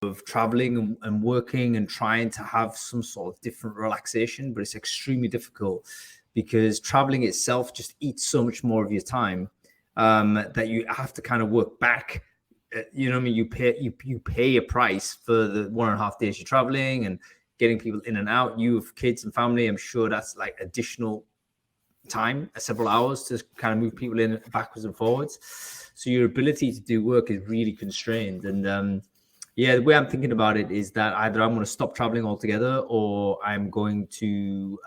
of traveling and working and trying to have some sort of different relaxation, but it's extremely difficult because traveling itself just eats so much more of your time that you have to kind of work back. You know what I mean? You pay a price for the 1.5 days you're traveling and getting people in and out. You have kids and family. I'm sure that's like additional time, several hours to kind of move people in backwards and forwards. So your ability to do work is really constrained. And the way I'm thinking about it is that either I'm going to stop traveling altogether, or I'm going to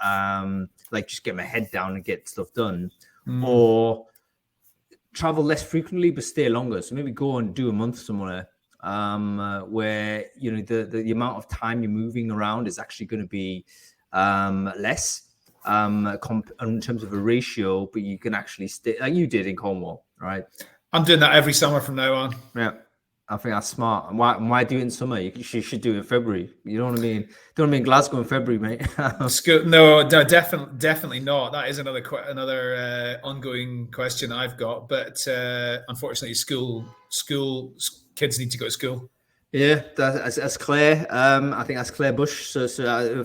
just get my head down and get stuff done, or travel less frequently but stay longer. So maybe go and do a month somewhere where the amount of time you're moving around is actually going to be less in terms of a ratio, but you can actually stay like you did in Cornwall, right? I'm doing that every summer from now on. Yeah, I think that's smart. Why do it in summer? You should do it in February. You know what I mean? Don't mean Glasgow in February, mate. No, definitely not. That is another ongoing question I've got. But unfortunately, school kids need to go to school. Yeah, that's Claire. I think that's Claire Bush. So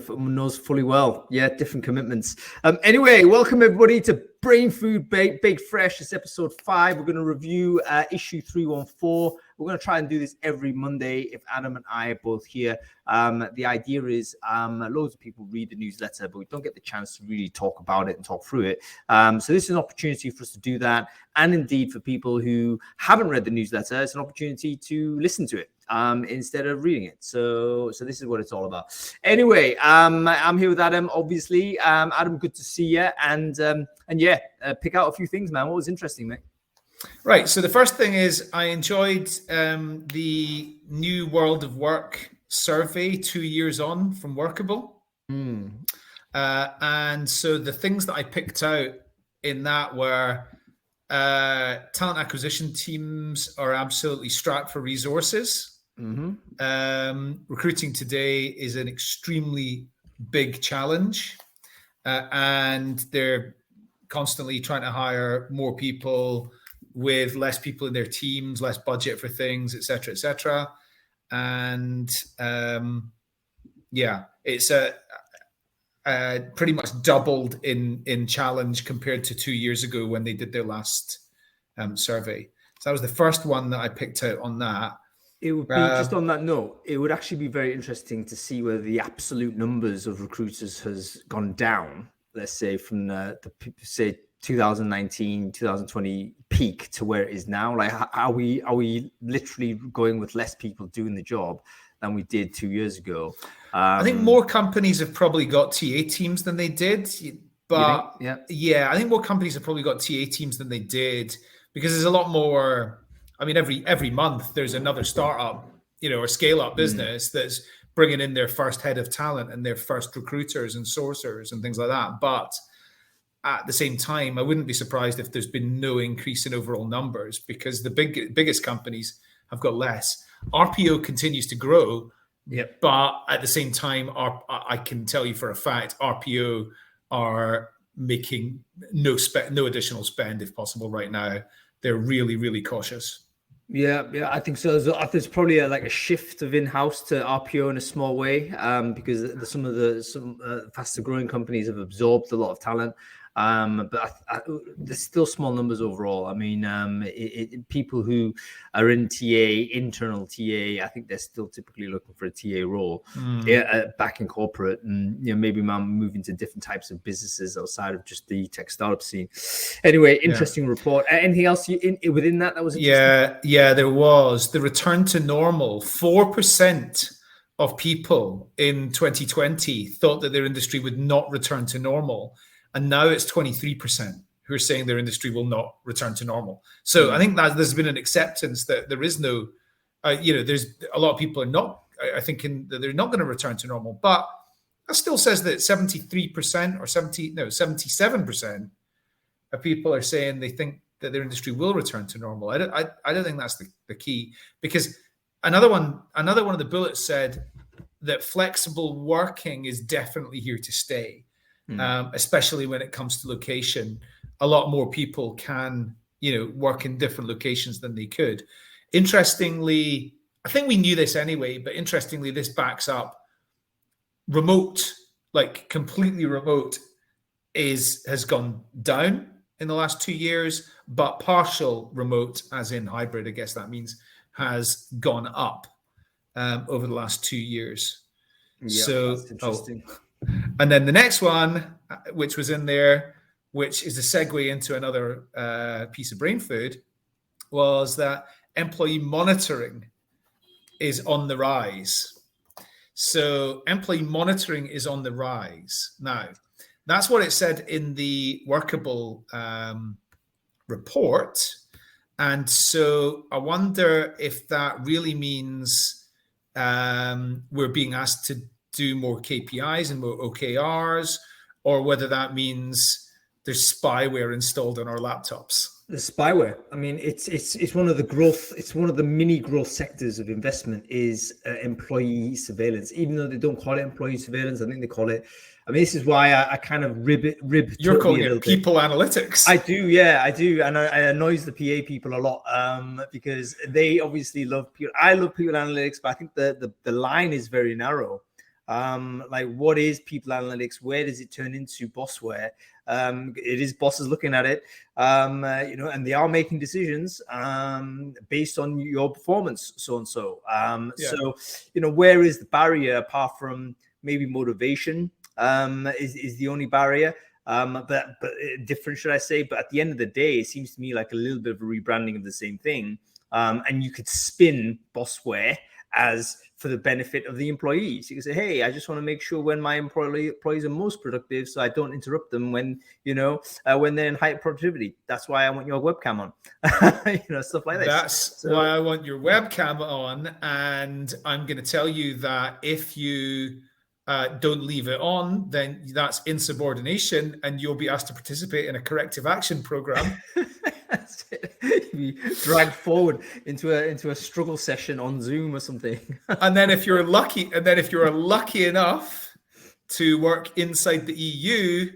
knows fully well. Yeah, different commitments. Anyway, welcome everybody to Brainfood Baked Fresh. It's episode 5. We're going to review issue 314. We're going to try and do this every Monday if Adam and I are both here. The idea is loads of people read the newsletter, but we don't get the chance to really talk about it and talk through it. So this is an opportunity for us to do that. And indeed, for people who haven't read the newsletter, it's an opportunity to listen to it instead of reading it. So this is what it's all about. Anyway, I'm here with Adam, obviously. Adam, good to see you. And pick out a few things, man. What was interesting, mate? Right. So the first thing is I enjoyed the new World of Work survey 2 years on from Workable. And so the things that I picked out in that were talent acquisition teams are absolutely strapped for resources. Recruiting today is an extremely big challenge, and they're constantly trying to hire more people with less people in their teams, less budget for things, et cetera, and it's pretty much doubled in challenge compared to 2 years ago when they did their last survey. So that was the first one that I picked out on that. It would be just on that note, it would actually be very interesting to see whether the absolute numbers of recruiters has gone down, let's say from the 2019, 2020 peak to where it is now. Like, are we literally going with less people doing the job than we did 2 years ago? I think more companies have probably got TA teams than they did, but I think more companies have probably got TA teams than they did, because there's a lot more. I mean, every month there's another startup, or scale-up business that's bringing in their first head of talent and their first recruiters and sourcers and things like that. But at the same time, I wouldn't be surprised if there's been no increase in overall numbers, because the biggest companies have got less. RPO continues to grow, but at the same time, I can tell you for a fact, RPO are making no additional spend if possible right now. They're really, really cautious. Yeah, I think so. There's probably a shift of in-house to RPO in a small way, because some faster growing companies have absorbed a lot of talent. But there's still small numbers overall. I mean, people who are in TA, internal TA, I think they're still typically looking for a TA role back in corporate, and maybe moving to different types of businesses outside of just the tech startup scene. Anyway, interesting report. Anything else within that was interesting? Yeah, there was the return to normal. 4% of people in 2020 thought that their industry would not return to normal. And now it's 23% who are saying their industry will not return to normal. So I think that there's been an acceptance that there is no, there's a lot of people are not, I think, that they're not going to return to normal. But that still says that 73% or 77% of people are saying they think that their industry will return to normal. I don't think that's the key, because another one of the bullets said that flexible working is definitely here to stay. Especially when it comes to location. A lot more people can, work in different locations than they could. Interestingly, I think we knew this anyway, but interestingly, this backs up remote, like completely remote, has gone down in the last 2 years, but partial remote, as in hybrid, I guess that means, has gone up over the last 2 years. Yeah, so that's interesting. And then the next one, which was in there, which is a segue into another piece of brain food, was that employee monitoring is on the rise. So employee monitoring is on the rise. Now, that's what it said in the Workable report. And so I wonder if that really means we're being asked to do more KPIs and more OKRs, or whether that means there's spyware installed on our laptops. The spyware. I mean, it's one of the growth. It's one of the mini growth sectors of investment is employee surveillance. Even though they don't call it employee surveillance, I think they call it. I mean, this is why I kind of rib. You're calling it people analytics. I do, yeah, I do, and I annoys the PA people a lot because they obviously love people. I love people analytics, but I think the line is very narrow. Like, what is people analytics? Where does it turn into bossware? It is bosses looking at it, and they are making decisions based on your performance, so and so. So, where is the barrier apart from maybe motivation? Is the only barrier. But different, should I say? But at the end of the day, it seems to me like a little bit of a rebranding of the same thing. And you could spin bossware as for the benefit of the employees. You can say, hey, I just want to make sure when my employees are most productive, so I don't interrupt them when they're in high productivity. That's why I want your webcam on, stuff like this. That's why I want your webcam on. And I'm going to tell you that if you don't leave it on, then that's insubordination, and you'll be asked to participate in a corrective action program. That's it. Be dragged forward into a struggle session on Zoom or something. And then if you're lucky enough to work inside the EU,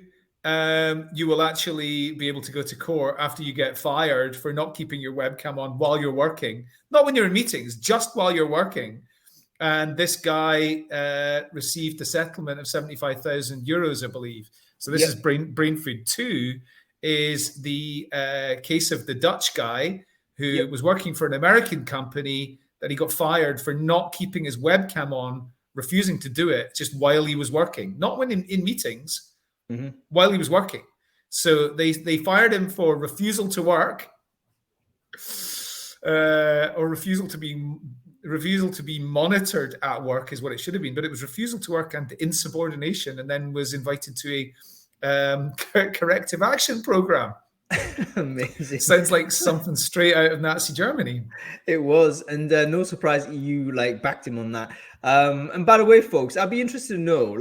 you will actually be able to go to court after you get fired for not keeping your webcam on while you're working. Not when you're in meetings, just while you're working. And this guy received a settlement of 75,000 euros, I believe. So this is Brainfood 2, is the case of the Dutch guy who was working for an American company that he got fired for not keeping his webcam on, refusing to do it just while he was working, not when in meetings, while he was working. So they fired him for refusal to work or refusal to be monitored at work is what it should have been, but it was refusal to work and insubordination, and then was invited to a corrective action program. Amazing. Sounds like something straight out of Nazi Germany. It was, and no surprise EU backed him on that. And by the way, folks, I'd be interested to know,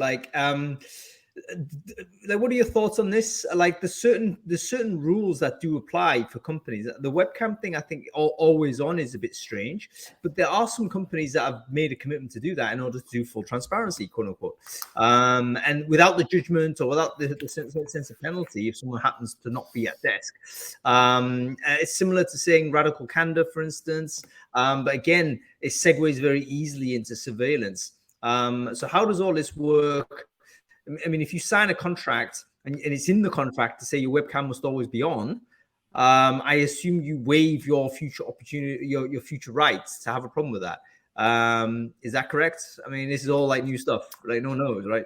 what are your thoughts on this? Like the certain rules that do apply for companies. The webcam thing, I think, always on is a bit strange, but there are some companies that have made a commitment to do that in order to do full transparency, quote unquote, and without the judgment or without the sense of penalty if someone happens to not be at desk. It's similar to saying radical candor, for instance, but again, it segues very easily into surveillance. So how does all this work? I mean, if you sign a contract and it's in the contract to say your webcam must always be on, I assume you waive your future opportunity, your future rights to have a problem with that. Is that correct? I mean, this is all like new stuff. Like, no one knows, right?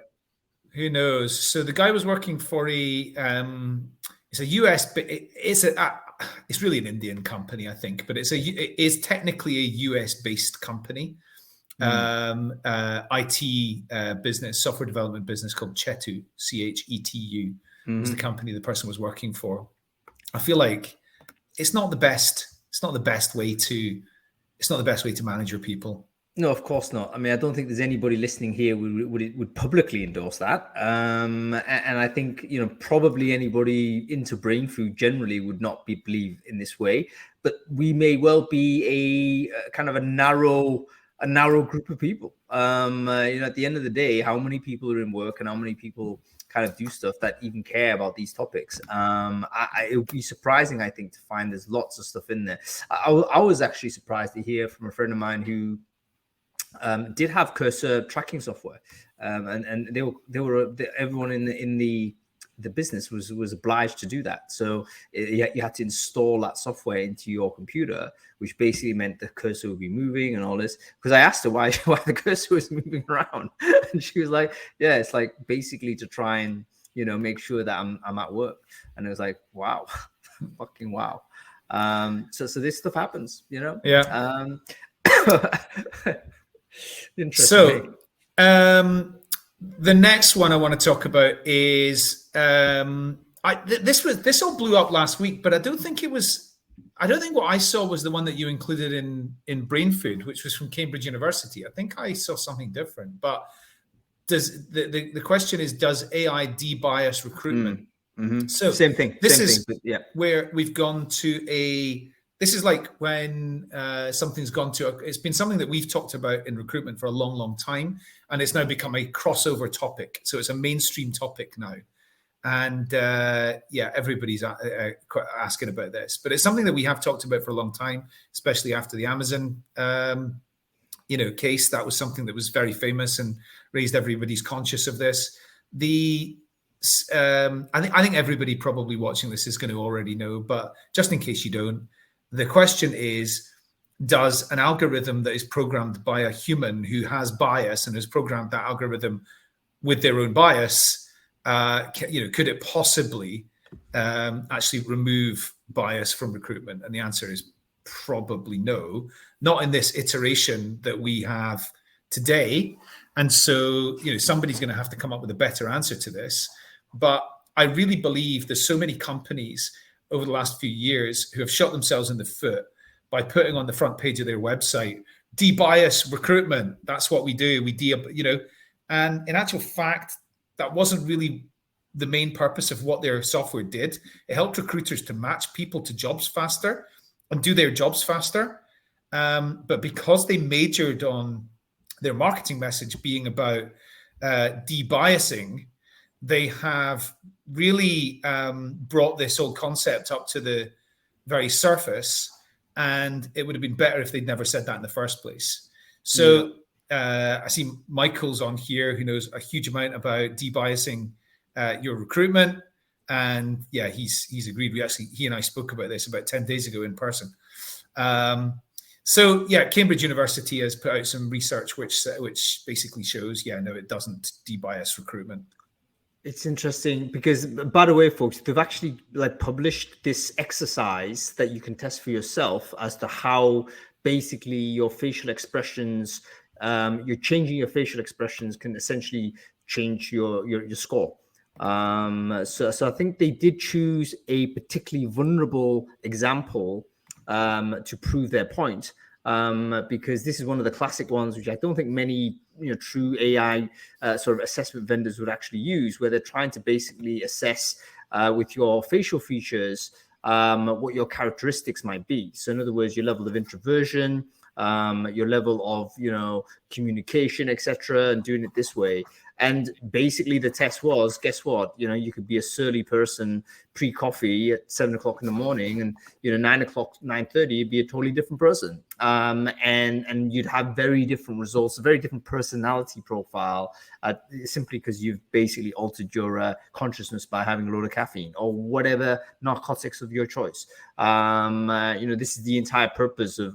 Who knows? So the guy was working for it's a US, but it's really an Indian company, I think, but it is technically a US based company. IT business, software development business called Chetu, CHETU, was the company the person was working for. I feel like it's not the best way to manage your people. No, of course not. I mean, I don't think there's anybody listening here would publicly endorse that. And I think, probably anybody into brain food generally would not believe in this way. But we may well be a kind of a narrow group of people. At the end of the day, how many people are in work and how many people kind of do stuff that even care about these topics. It would be surprising, I think, to find there's lots of stuff in there. I was actually surprised to hear from a friend of mine who did have cursor tracking software, and everyone in the business was obliged to do that. So you had to install that software into your computer, which basically meant the cursor would be moving and all this. Because I asked her why the cursor was moving around, and she was like, "Yeah, it's like basically to try and make sure that I'm at work." And it was like, "Wow, fucking wow." So this stuff happens, Yeah. Interesting. So, the next one I want to talk about is this all blew up last week, but I don't think what I saw was the one that you included in Brainfood, which was from Cambridge University. I think I saw something different. But the question is, does AI de-bias recruitment? Mm-hmm. So same thing. Where we've gone to this is like when something's gone to it's been something that we've talked about in recruitment for a long, long time, and it's now become a crossover topic. So it's a mainstream topic now, and everybody's asking about this. But it's something that we have talked about for a long time, especially after the Amazon case. That was something that was very famous and raised everybody's conscious of this. I think everybody probably watching this is going to already know, but just in case you don't. The question is, does an algorithm that is programmed by a human who has bias and has programmed that algorithm with their own bias, could it possibly actually remove bias from recruitment? And the answer is probably no, not in this iteration that we have today. And so, somebody's going to have to come up with a better answer to this. But I really believe there's so many companies over the last few years who have shot themselves in the foot by putting on the front page of their website, de-bias recruitment. That's what we do. And in actual fact, that wasn't really the main purpose of what their software did. It helped recruiters to match people to jobs faster and do their jobs faster. But because they majored on their marketing message being about de-biasing, they have really brought this whole concept up to the very surface, and it would have been better if they'd never said that in the first place. So I see Michael's on here, who knows a huge amount about de-biasing your recruitment, and he's agreed. He and I spoke about this about 10 days ago in person. Cambridge University has put out some research which basically shows, no, it doesn't de-bias recruitment. It's interesting because, by the way, folks, they've actually published this exercise that you can test for yourself as to how basically your facial expressions, you're changing your facial expressions can essentially change your score. So I think they did choose a particularly vulnerable example to prove their point, because this is one of the classic ones, which I don't think many true AI sort of assessment vendors would actually use, where they're trying to basically assess with your facial features what your characteristics might be. So in other words, your level of introversion, your level of communication, etc., and doing it this way. And basically the test was, guess what? You could be a surly person pre-coffee at 7:00 in the morning, and 9:30 you'd be a totally different person. And you'd have very different results, a very different personality profile, simply because you've basically altered your consciousness by having a load of caffeine or whatever narcotics of your choice. This is the entire purpose of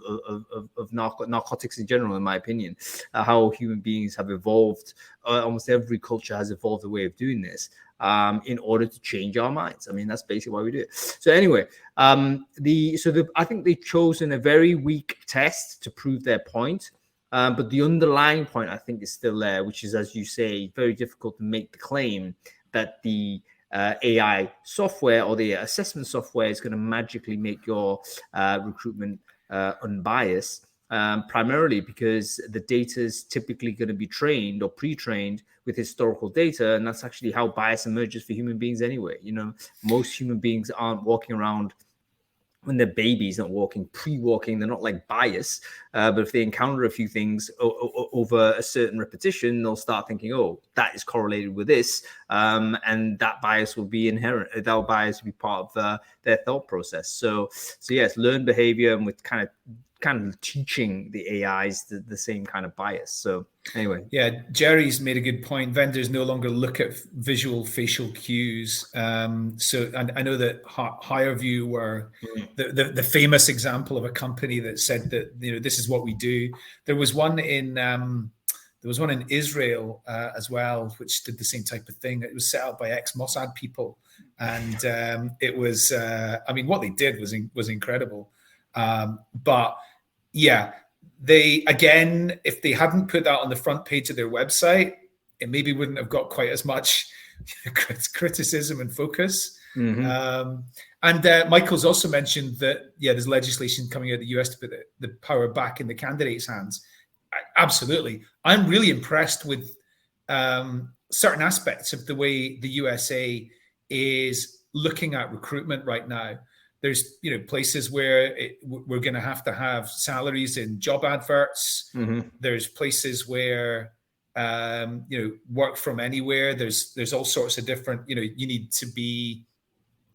narcotics in general, in my opinion. How human beings have evolved. Almost every culture has evolved a way of doing this in order to change our minds. I mean, that's basically why we do it. So anyway, I think they've chosen a very weak test to prove their point. But the underlying point, I think, is still there, which is, as you say, very difficult to make the claim that the AI software or the assessment software is going to magically make your recruitment unbiased. Primarily because the data is typically going to be trained or pre-trained with historical data, and that's actually how bias emerges for human beings anyway. Most human beings aren't walking around when they're babies, not walking, pre-walking, they're not like biased. But if they encounter a few things over a certain repetition, they'll start thinking, oh, that is correlated with this. And that bias will be inherent. That bias will be part of their thought process. So yes, learned behavior, and with kind of teaching the AIs the same kind of bias. So anyway. Yeah, Jerry's made a good point. Vendors no longer look at visual facial cues. So and I know that HireVue were the famous example of a company that said that, this is what we do. There was one in Israel as well, which did the same type of thing. It was set up by ex-Mossad people. And it was, what they did was incredible. But yeah, they, again, if they hadn't put that on the front page of their website, it maybe wouldn't have got quite as much criticism and focus. And Michael's also mentioned that, there's legislation coming out of the US to put the power back in the candidates' hands. Absolutely. I'm really impressed with certain aspects of the way the USA is looking at recruitment right now. There's, places where we're going to have salaries in job adverts. There's places where, work from anywhere. There's all sorts of different, you need to be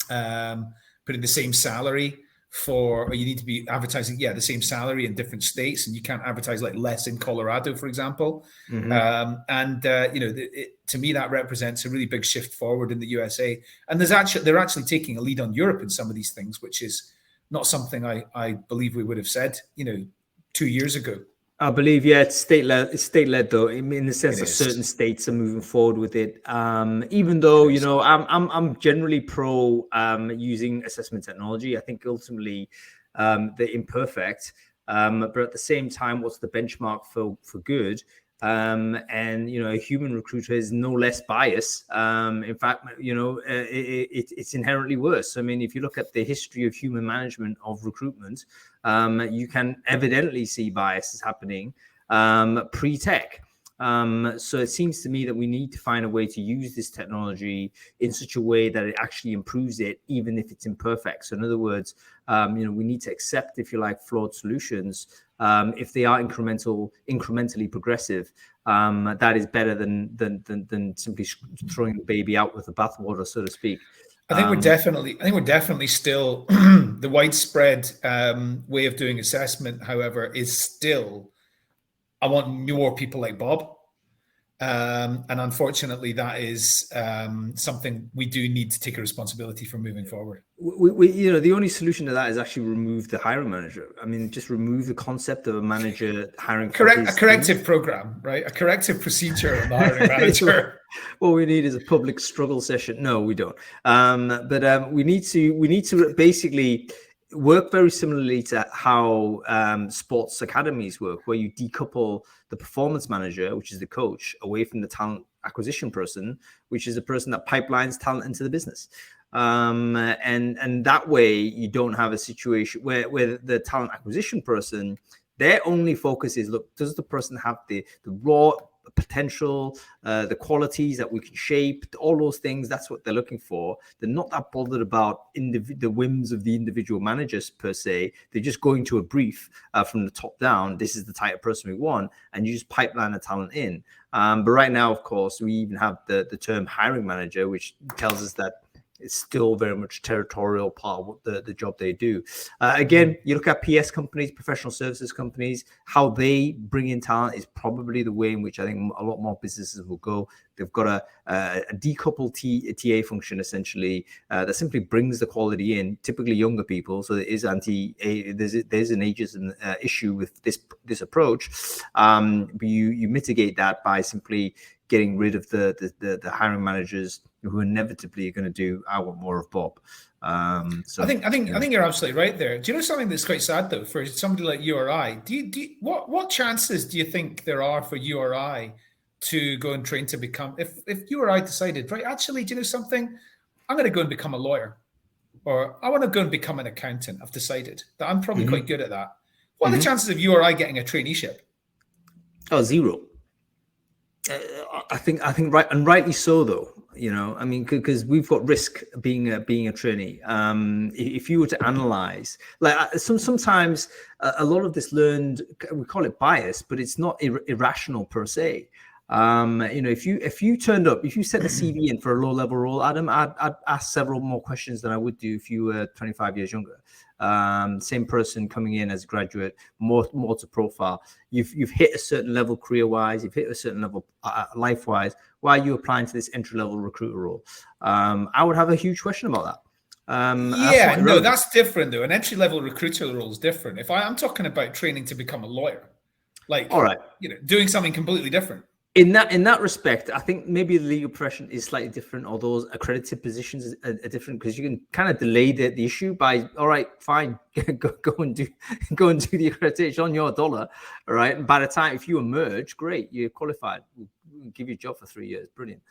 putting the same salary or you need to be advertising, the same salary in different states, and you can't advertise like less in Colorado, for example. To me, that represents a really big shift forward in the USA. And they're actually taking a lead on Europe in some of these things, which is not something I believe we would have said, 2 years ago. I believe, it's state-led. It's state-led, though, in the sense that certain states are moving forward with it. Even though, I'm generally pro using assessment technology. I think ultimately they're imperfect, but at the same time, what's the benchmark for good? And a human recruiter is no less biased. In fact, it's inherently worse. I mean, if you look at the history of human management of recruitment, you can evidently see biases happening pre-tech. So it seems to me that we need to find a way to use this technology in such a way that it actually improves it, even if it's imperfect. So in other words, we need to accept, if you like, flawed solutions. If they are incrementally progressive, that is better than simply throwing the baby out with the bathwater, so to speak. I think we're definitely still the widespread way of doing assessment, however, is still, I want more people like Bob. And unfortunately, that is something we do need to take a responsibility for moving forward. We the only solution to that is actually remove the hiring manager. I mean, just remove the concept of a manager hiring. A corrective program, right? A corrective procedure on the hiring manager. What we need is a public struggle session. No, we don't. But we need to basically work very similarly to how sports academies work, where you decouple the performance manager, which is the coach, away from the talent acquisition person, which is the person that pipelines talent into the business. And that way you don't have a situation where the talent acquisition person, their only focus is, look, does the person have the raw potential, the qualities that we can shape, all those things? That's what they're looking for. They're not that bothered about the whims of the individual managers per se. They're just going to a brief from the top down. This is the type of person we want, and you just pipeline the talent in. But right now, of course, we even have the term hiring manager, which tells us that it's still very much territorial part of what the job they do. Again, you look at PS companies, professional services companies, how they bring in talent is probably the way in which I think a lot more businesses will go. They've got a decoupled TA function, essentially, that simply brings the quality in, typically younger people. So there is there's an ageism issue with this approach. But you mitigate that by simply getting rid of the hiring managers who inevitably are going to do, I want more of Bob. So I think you're absolutely right there. Do you know something that's quite sad though for somebody like you or I? What chances do you think there are for you or I to go and train to become? If you or I decided, right, actually, do you know something? I'm going to go and become a lawyer, or I want to go and become an accountant. I've decided that I'm probably quite good at that. What are the chances of you or I getting a traineeship? Oh, zero. I think right, and rightly so though. I mean, because we've got risk being a trainee. If you were to analyze, like sometimes a lot of this learned, we call it bias, but it's not irrational per se. If you turned up, if you sent a CV in for a low level role, Adam, I'd ask several more questions than I would do if you were 25 years younger. Same person coming in as a graduate, more to profile. You've hit a certain level career wise, you've hit a certain level life wise. Why are you applying to this entry level recruiter role? I would have a huge question about that. That's different though. An entry level recruiter role is different. If I'm talking about training to become a lawyer, like, all right, doing something completely different. In that respect, I think maybe the legal profession is slightly different, or those accredited positions are different, because you can kind of delay the issue by, all right, fine, go and do the accreditation on your dollar, all right. And by the time, if you emerge, great, you're qualified. We'll give you a job for 3 years, brilliant.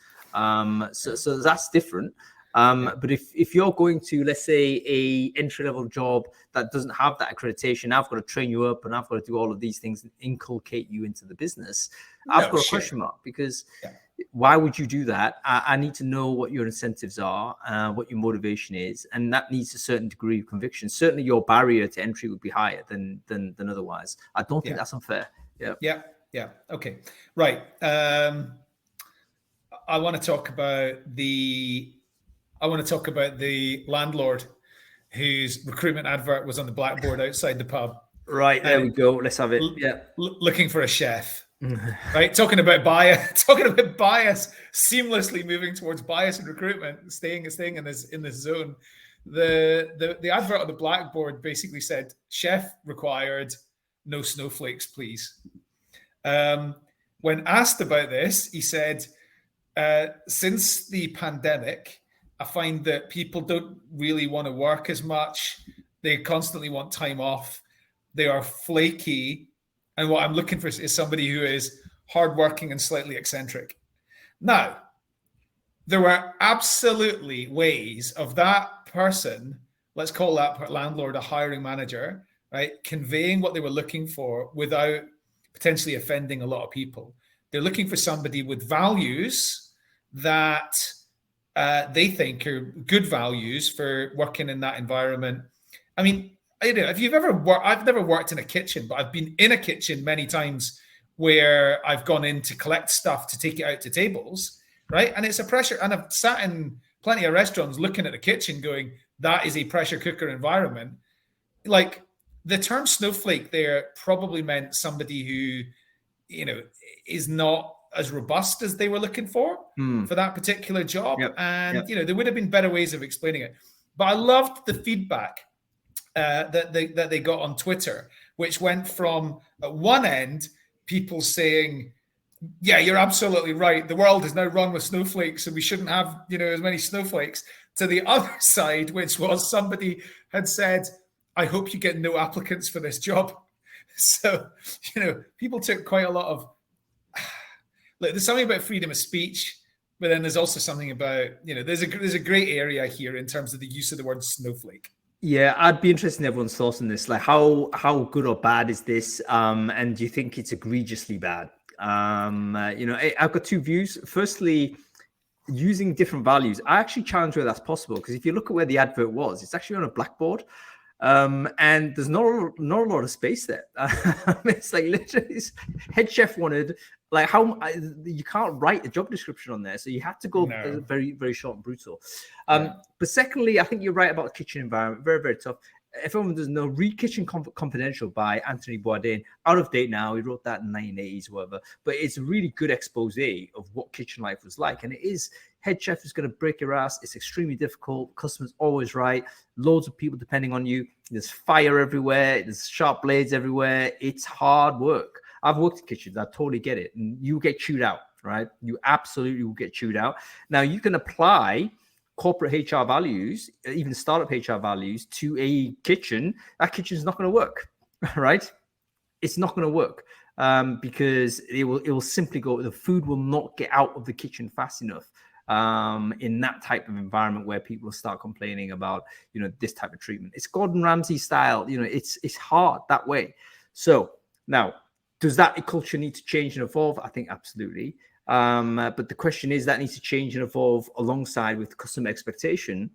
So that's different. But if you're going to, let's say, a entry-level job that doesn't have that accreditation, I've got to train you up and I've got to do all of these things and inculcate you into the business. I've got a question mark, because why would you do that? I need to know what your incentives are, what your motivation is, and that needs a certain degree of conviction. Certainly your barrier to entry would be higher than otherwise. I don't think that's unfair. Yeah. Okay. Right. I want to talk about the landlord whose recruitment advert was on the blackboard outside the pub. Right, there we go. Let's have it. Looking for a chef. Right, talking about bias, seamlessly moving towards bias in recruitment, staying in this zone. The advert on the blackboard basically said, "Chef required, no snowflakes, please." When asked about this, he said, "Since the pandemic, I find that people don't really want to work as much. They constantly want time off. They are flaky. And what I'm looking for is somebody who is hardworking and slightly eccentric." Now, there were absolutely ways of that person, let's call that landlord a hiring manager, right, conveying what they were looking for without potentially offending a lot of people. They're looking for somebody with values that they think are good values for working in that environment. I mean, if you've ever worked, I've never worked in a kitchen, but I've been in a kitchen many times where I've gone in to collect stuff to take it out to tables, right? And it's a pressure. And I've sat in plenty of restaurants looking at the kitchen going, that is a pressure cooker environment. Like, the term snowflake there probably meant somebody who, is not as robust as they were looking for that particular job. And, there would have been better ways of explaining it. But I loved the feedback that they got on Twitter, which went from, at one end, people saying, yeah, you're absolutely right, the world is now run with snowflakes and we shouldn't have, as many snowflakes, to the other side, which was somebody had said, I hope you get no applicants for this job. So, people took quite a lot of, look, there's something about freedom of speech, but then there's also something about, there's a great area here in terms of the use of the word snowflake. Yeah, I'd be interested in everyone's thoughts on this. Like, how good or bad is this? And do you think it's egregiously bad? I've got two views. Firstly, using different values. I actually challenge whether that's possible, because if you look at where the advert was, it's actually on a blackboard. And there's not a lot of space there. It's like literally head chef wanted, like, how you can't write a job description on there, so you had to go very, very short and brutal. But secondly, I think you're right about the kitchen environment. Very, very tough. If everyone doesn't know, Read Kitchen Confidential by Anthony Bourdain, out of date now. He wrote that in the 1980s or whatever, but it's a really good expose of what kitchen life was like. And it is, head chef is going to break your ass. It's extremely difficult. Customers always right. Loads of people depending on you. There's fire everywhere. There's sharp blades everywhere. It's hard work. I've worked in kitchens. I totally get it. And you get chewed out, right? You absolutely will get chewed out. Now, you can apply corporate HR values, even startup HR values, to a kitchen. That kitchen is not going to work, right? It's not going to work because it will simply go, the food will not get out of the kitchen fast enough in that type of environment where people start complaining about, this type of treatment. It's Gordon Ramsay style, it's hard that way. So now, does that culture need to change and evolve? I think absolutely. But the question is that needs to change and evolve alongside with customer expectation,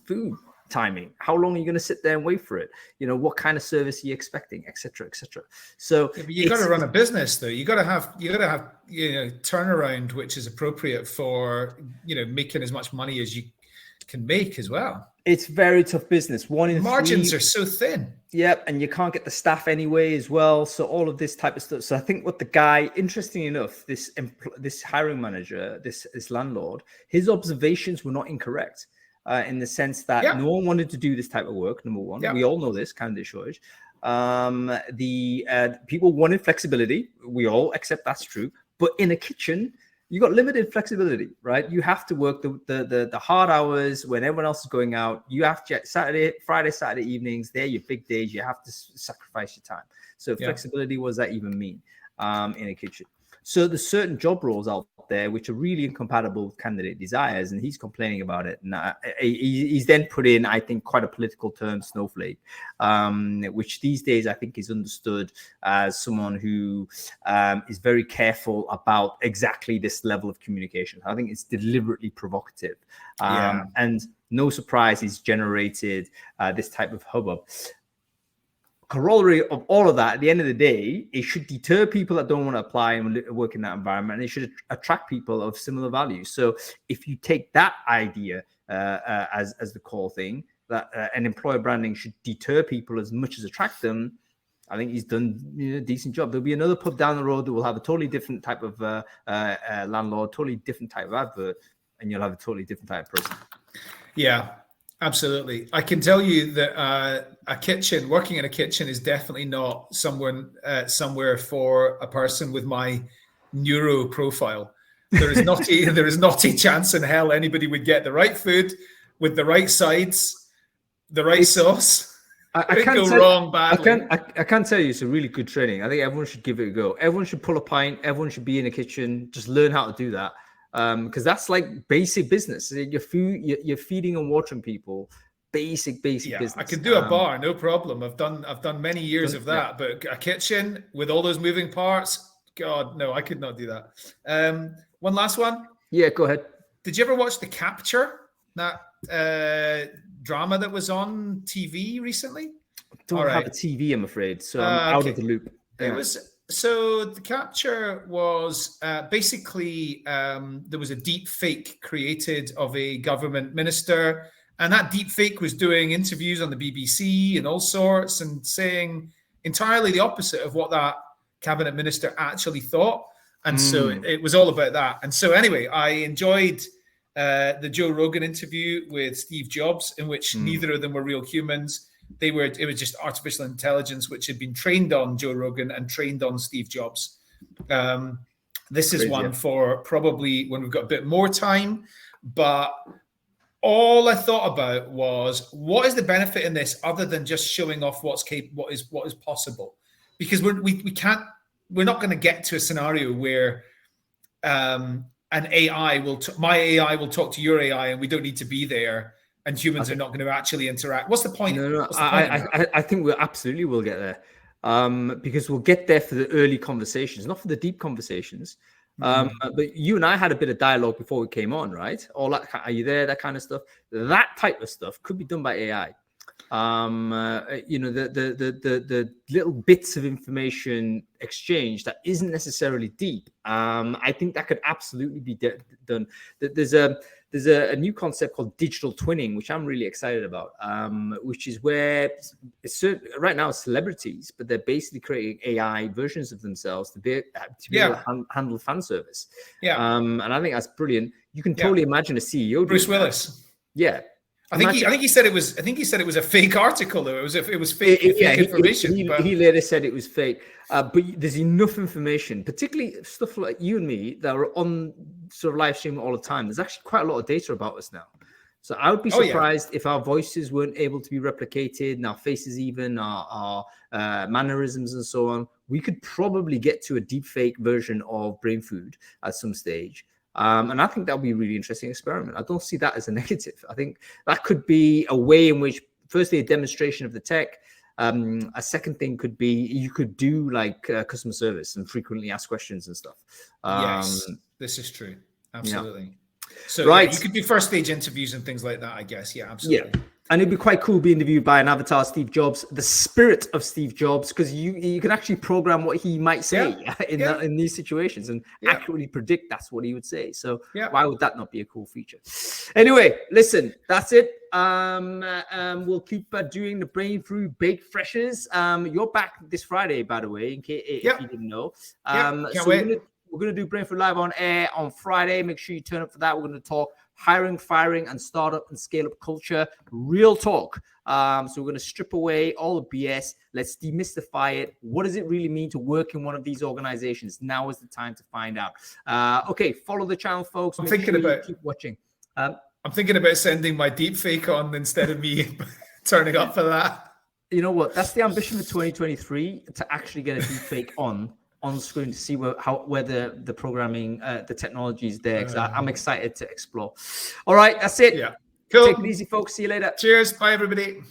food timing. How long are you going to sit there and wait for it? What kind of service are you expecting, et cetera, et cetera. So but you got to run a business, though. You got to have turnaround, which is appropriate for making as much money as you can make as well. It's very tough business. Margins are so thin. Yep, and you can't get the staff anyway as well. So all of this type of stuff. So I think what the guy, interestingly enough, this hiring manager, this landlord, his observations were not incorrect. In the sense that no one wanted to do this type of work. Number one, we all know this candidate shortage. The people wanted flexibility. We all accept that's true. But in a kitchen, you got limited flexibility, right? You have to work the hard hours when everyone else is going out. You have to Friday, Saturday evenings. They're your big days. You have to sacrifice your time. So flexibility, what does that even mean in a kitchen? So there's certain job roles out there which are really incompatible with candidate desires, and he's complaining about it. And he's then put in, I think, quite a political term, snowflake, which these days I think is understood as someone who is very careful about exactly this level of communication. I think it's deliberately provocative. And no surprise, he's generated this type of hubbub. Corollary of all of that, at the end of the day, it should deter people that don't want to apply and work in that environment. And it should attract people of similar values. So if you take that idea as the core thing, that an employer branding should deter people as much as attract them, I think he's done a decent job. There'll be another pub down the road that will have a totally different type of landlord, totally different type of advert, and you'll have a totally different type of person. Yeah. Absolutely. I can tell you that working in a kitchen is definitely not somewhere for a person with my neuro profile. There is not a chance in hell anybody would get the right food with the right sides, the right sauce. I can't go wrong badly. I can tell you it's a really good training. I think everyone should give it a go. Everyone should pull a pint. Everyone should be in a kitchen. Just learn how to do that. Because that's like basic business. You're feeding and watering people. Basic business. I could do a bar, no problem. I've done many years of that, but a kitchen with all those moving parts, God, no, I could not do that. One last one. Yeah, go ahead. Did you ever watch The Capture? That drama that was on TV recently? Don't have a TV, I'm afraid, so I'm out of the loop. Yeah. It was. So The Capture was basically there was a deep fake created of a government minister, and that deep fake was doing interviews on the BBC and all sorts and saying entirely the opposite of what that cabinet minister actually thought. And so it was all about that. And so anyway, I enjoyed the Joe Rogan interview with Steve Jobs, in which neither of them were real humans. It was just artificial intelligence, which had been trained on Joe Rogan and trained on Steve Jobs. This is one for probably when we've got a bit more time. But all I thought about was, what is the benefit in this other than just showing off what is possible? Because we're not going to get to a scenario where my AI will talk to your AI, and we don't need to be there. And humans are not going to actually interact. What's the point? No. I think we absolutely will get there, because we'll get there for the early conversations, not for the deep conversations. But you and I had a bit of dialogue before we came on, right? All that, are you there? That kind of stuff. That type of stuff could be done by AI. The little bits of information exchange that isn't necessarily deep. I think that could absolutely be done. There's a new concept called digital twinning, which I'm really excited about, which is where right now it's celebrities, but they're basically creating AI versions of themselves to be able to handle fan service. And I think that's brilliant. You can totally imagine a CEO. Bruce Willis. Yeah. I think he said it was a fake article, though. It was fake information. He later said it was fake. But there's enough information, particularly stuff like you and me, that are on sort of live stream all the time. There's actually quite a lot of data about us now. So I would be surprised if our voices weren't able to be replicated, and our faces, even our mannerisms and so on. We could probably get to a deep fake version of Brainfood at some stage. And I think that would be a really interesting experiment. I don't see that as a negative. I think that could be a way in which, firstly, a demonstration of the tech, A second thing could be you could do like customer service and frequently asked questions and stuff. Yes, this is true. Absolutely. Yeah. So right. You could do first stage interviews and things like that, I guess. Yeah, absolutely. Yeah. And it'd be quite cool being interviewed by an avatar, Steve Jobs, the spirit of Steve Jobs, because you can actually program what he might say in these situations and accurately predict that's what he would say. So why would that not be a cool feature? Anyway, listen, that's it. We'll keep doing the Brainfood Baked Freshes. You're back this Friday, by the way, in case if you didn't know. Can't wait. We're going to do Brainfood Live on air on Friday. Make sure you turn up for that. We're going to talk hiring, firing, and startup and scale-up culture. Real talk. So we're going to strip away all the BS. Let's demystify it. What does it really mean to work in one of these organizations? Now is the time to find out. Okay, follow the channel, folks. Keep watching. I'm thinking about sending my deep fake on instead of me turning up for that. You know what? That's the ambition for 2023, to actually get a deep fake on screen to see where the programming, the technology is there. Because I'm excited to explore. All right, that's it. Yeah, cool. Take it easy, folks. See you later. Cheers. Bye, everybody.